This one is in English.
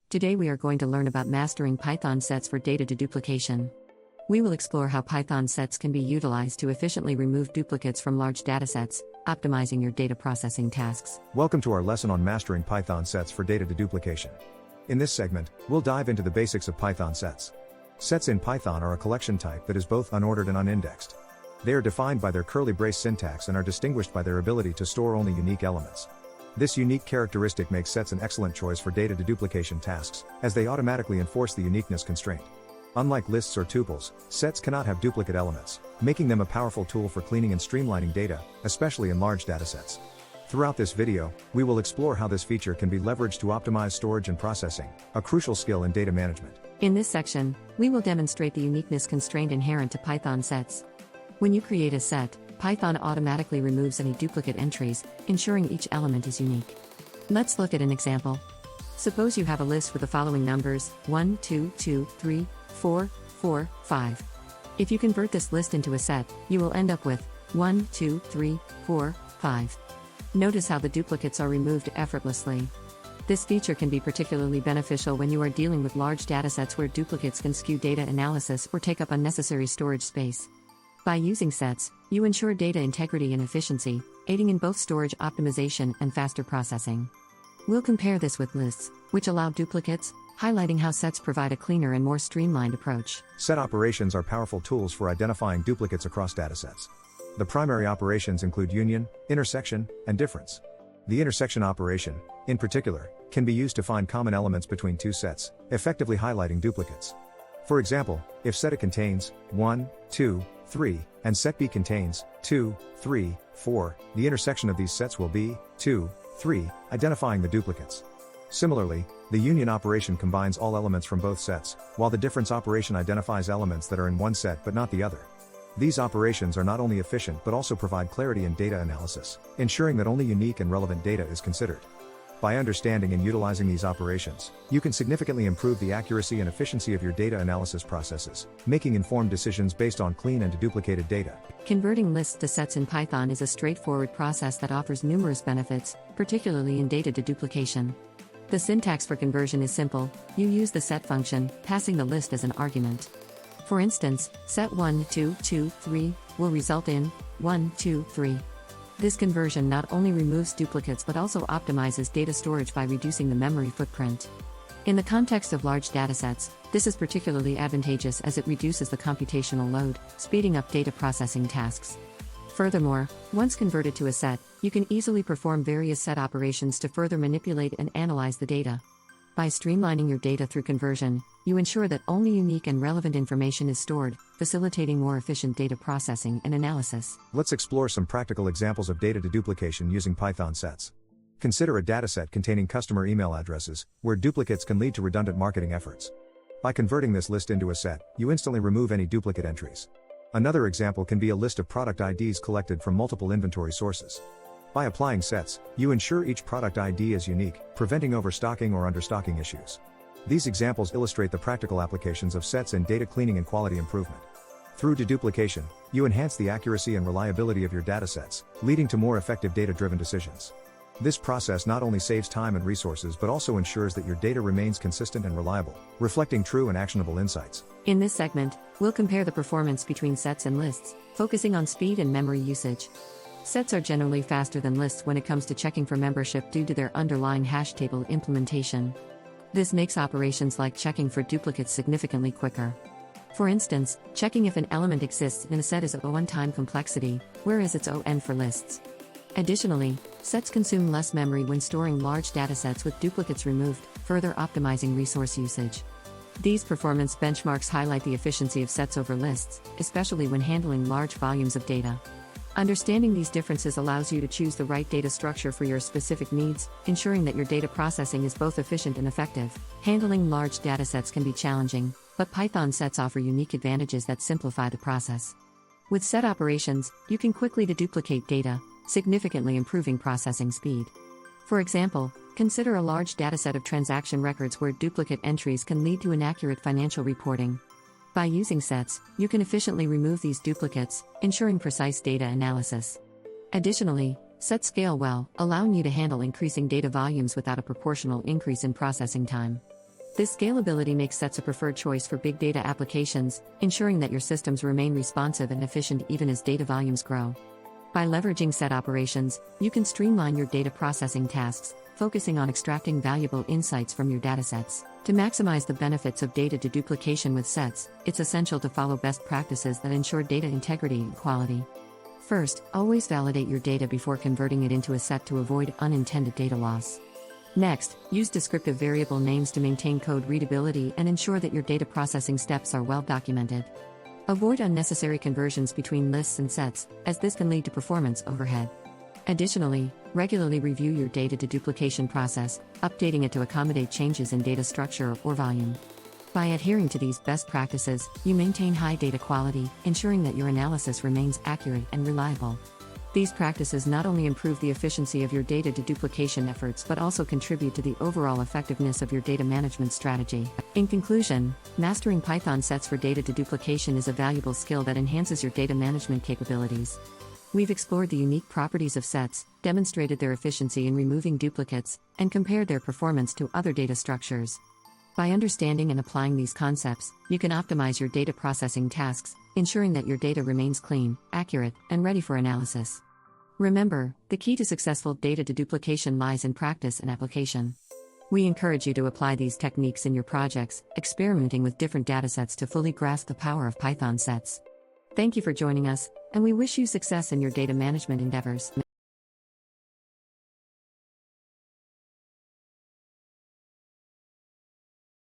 Today we are going to learn about mastering Python sets for data deduplication. We will explore how Python sets can be utilized to efficiently remove duplicates from large datasets, optimizing your data processing tasks. Welcome to our lesson on mastering Python sets for data deduplication. In this segment, we'll dive into the basics of Python sets. Sets in Python are a collection type that is both unordered and unindexed. They are defined by their curly brace syntax and are distinguished by their ability to store only unique elements. This unique characteristic makes sets an excellent choice for data deduplication tasks, as they automatically enforce the uniqueness constraint. Unlike lists or tuples, sets cannot have duplicate elements, making them a powerful tool for cleaning and streamlining data, especially in large datasets. Throughout this video, we will explore how this feature can be leveraged to optimize storage and processing, a crucial skill in data management. In this section, we will demonstrate the uniqueness constraint inherent to Python sets. When you create a set, Python automatically removes any duplicate entries, ensuring each element is unique. Let's look at an example. Suppose you have a list with the following numbers: 1, 2, 2, 3, 4, 4, 5. If you convert this list into a set, you will end up with 1, 2, 3, 4, 5. Notice how the duplicates are removed effortlessly. This feature can be particularly beneficial when you are dealing with large datasets where duplicates can skew data analysis or take up unnecessary storage space. By using sets, you ensure data integrity and efficiency, aiding in both storage optimization and faster processing. We'll compare this with lists, which allow duplicates, highlighting how sets provide a cleaner and more streamlined approach. Set operations are powerful tools for identifying duplicates across datasets. The primary operations include union, intersection, and difference. The intersection operation, in particular, can be used to find common elements between two sets, effectively highlighting duplicates. For example, if set A contains 1, 2, 3, and set B contains 2, 3, 4, the intersection of these sets will be 2, 3, identifying the duplicates. Similarly, the union operation combines all elements from both sets, while the difference operation identifies elements that are in one set but not the other. These operations are not only efficient but also provide clarity in data analysis, ensuring that only unique and relevant data is considered. By understanding and utilizing these operations, you can significantly improve the accuracy and efficiency of your data analysis processes, making informed decisions based on clean and deduplicated data. Converting lists to sets in Python is a straightforward process that offers numerous benefits, particularly in data deduplication. The syntax for conversion is simple. You use the set function, passing the list as an argument. For instance, set 1, 2, 2, 3 will result in 1, 2, 3. This conversion not only removes duplicates but also optimizes data storage by reducing the memory footprint. In the context of large datasets, this is particularly advantageous as it reduces the computational load, speeding up data processing tasks. Furthermore, once converted to a set, you can easily perform various set operations to further manipulate and analyze the data. By streamlining your data through conversion, you ensure that only unique and relevant information is stored, facilitating more efficient data processing and analysis. Let's explore some practical examples of data deduplication using Python sets. Consider a dataset containing customer email addresses, where duplicates can lead to redundant marketing efforts. By converting this list into a set, you instantly remove any duplicate entries. Another example can be a list of product IDs collected from multiple inventory sources. By applying sets, you ensure each product ID is unique, preventing overstocking or understocking issues. These examples illustrate the practical applications of sets in data cleaning and quality improvement. Through deduplication, you enhance the accuracy and reliability of your datasets, leading to more effective data-driven decisions. This process not only saves time and resources but also ensures that your data remains consistent and reliable, reflecting true and actionable insights. In this segment, we'll compare the performance between sets and lists, focusing on speed and memory usage. Sets are generally faster than lists when it comes to checking for membership due to their underlying hash table implementation. This makes operations like checking for duplicates significantly quicker. For instance, checking if an element exists in a set is O(n)time complexity, whereas it's O(n) for lists. Additionally, sets consume less memory when storing large datasets with duplicates removed, further optimizing resource usage. These performance benchmarks highlight the efficiency of sets over lists, especially when handling large volumes of data. Understanding these differences allows you to choose the right data structure for your specific needs, ensuring that your data processing is both efficient and effective. Handling large datasets can be challenging, but Python sets offer unique advantages that simplify the process. With set operations, you can quickly deduplicate data, significantly improving processing speed. For example, consider a large dataset of transaction records where duplicate entries can lead to inaccurate financial reporting. By using sets, you can efficiently remove these duplicates, ensuring precise data analysis. Additionally, sets scale well, allowing you to handle increasing data volumes without a proportional increase in processing time. This scalability makes sets a preferred choice for big data applications, ensuring that your systems remain responsive and efficient even as data volumes grow. By leveraging set operations, you can streamline your data processing tasks, focusing on extracting valuable insights from your datasets. To maximize the benefits of data deduplication with sets, it's essential to follow best practices that ensure data integrity and quality. First, always validate your data before converting it into a set to avoid unintended data loss. Next, use descriptive variable names to maintain code readability and ensure that your data processing steps are well documented. Avoid unnecessary conversions between lists and sets, as this can lead to performance overhead. Additionally, regularly review your data deduplication process, updating it to accommodate changes in data structure or volume. By adhering to these best practices, you maintain high data quality, ensuring that your analysis remains accurate and reliable. These practices not only improve the efficiency of your data deduplication efforts but also contribute to the overall effectiveness of your data management strategy. In conclusion, mastering Python sets for data deduplication is a valuable skill that enhances your data management capabilities. We've explored the unique properties of sets, demonstrated their efficiency in removing duplicates, and compared their performance to other data structures. By understanding and applying these concepts, you can optimize your data processing tasks, ensuring that your data remains clean, accurate, and ready for analysis. Remember, the key to successful data deduplication lies in practice and application. We encourage you to apply these techniques in your projects, experimenting with different datasets to fully grasp the power of Python sets. Thank you for joining us, and we wish you success in your data management endeavors.